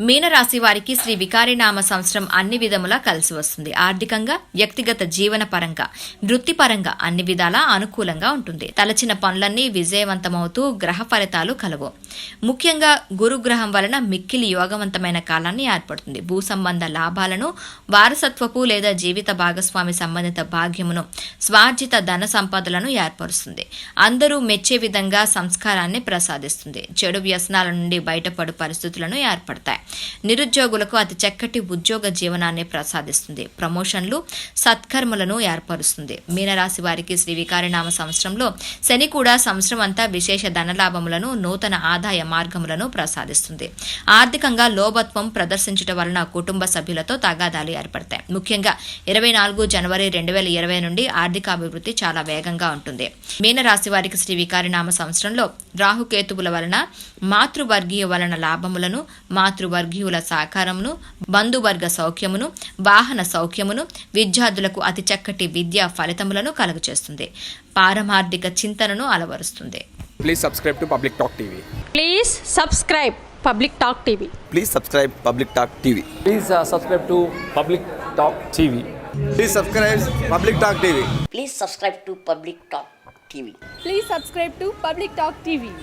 మీనరాశి వారికి శ్రీ వికారినామ సంవత్సరం అన్ని విధములా కలిసి వస్తుంది. ఆర్థికంగా, వ్యక్తిగత జీవన పరంగా, వృత్తిపరంగా అన్ని విధాలా అనుకూలంగా ఉంటుంది. తలచిన పనులన్నీ విజయవంతమవుతూ గ్రహ ఫలితాలు కలవు. ముఖ్యంగా గురుగ్రహం వలన మిక్కిలి యోగవంతమైన కాలాన్ని ఏర్పడుతుంది. భూ సంబంధ లాభాలను, వారసత్వపు లేదా జీవిత భాగస్వామి సంబంధిత భాగ్యమును, స్వార్జిత ధన సంపదలను ఏర్పరుస్తుంది. అందరూ మెచ్చే విధంగా సంస్కారాన్ని ప్రసాదిస్తుంది. చెడు వ్యసనాల నుండి బయటపడు పరిస్థితులను ఏర్పడతాయి. నిరుద్యోగులకు అతి చక్కటి ఉద్యోగ జీవనాన్ని ప్రసాదిస్తుంది. ప్రమోషన్లు, సత్కర్మలను ఏర్పరుస్తుంది. మీనరాశి వారికి శ్రీ వికారినామ సంవత్సరంలో శని కూడా సంవత్సరం అంతా విశేష ధనలాభములను, నూతన ఆదాయ మార్గములను ప్రసాదిస్తుంది. ఆర్థికంగా లోభత్వం ప్రదర్శించడం వలన కుటుంబ సభ్యులతో తగాదాలు ఏర్పడతాయి. ముఖ్యంగా 24 జనవరి 2020 నుండి ఆర్థికాభివృద్ధి చాలా వేగంగా ఉంటుంది. మీనరాశి వారికి శ్రీ వికారినామ సంవత్సరంలో రాహుకేతువుల వలన మాతృవర్గీయ వలన లాభములను, మాతృవర్గీయుల సహకారమును, బంధువర్గ సౌఖ్యమును, వాహన సౌఖ్యమును, విద్యార్థులకు అతి చక్కటి విద్యా ఫలితములను కలుగచేస్తుంది. పారమార్థిక చింతనను అలవరుస్తుంది. Please subscribe to Public Talk TV. Please subscribe Public Talk TV. Please subscribe Public Talk TV. Please subscribe to Public Talk TV. Please subscribe Public Talk TV. Please subscribe to Public Talk TV. Please subscribe to Public Talk TV.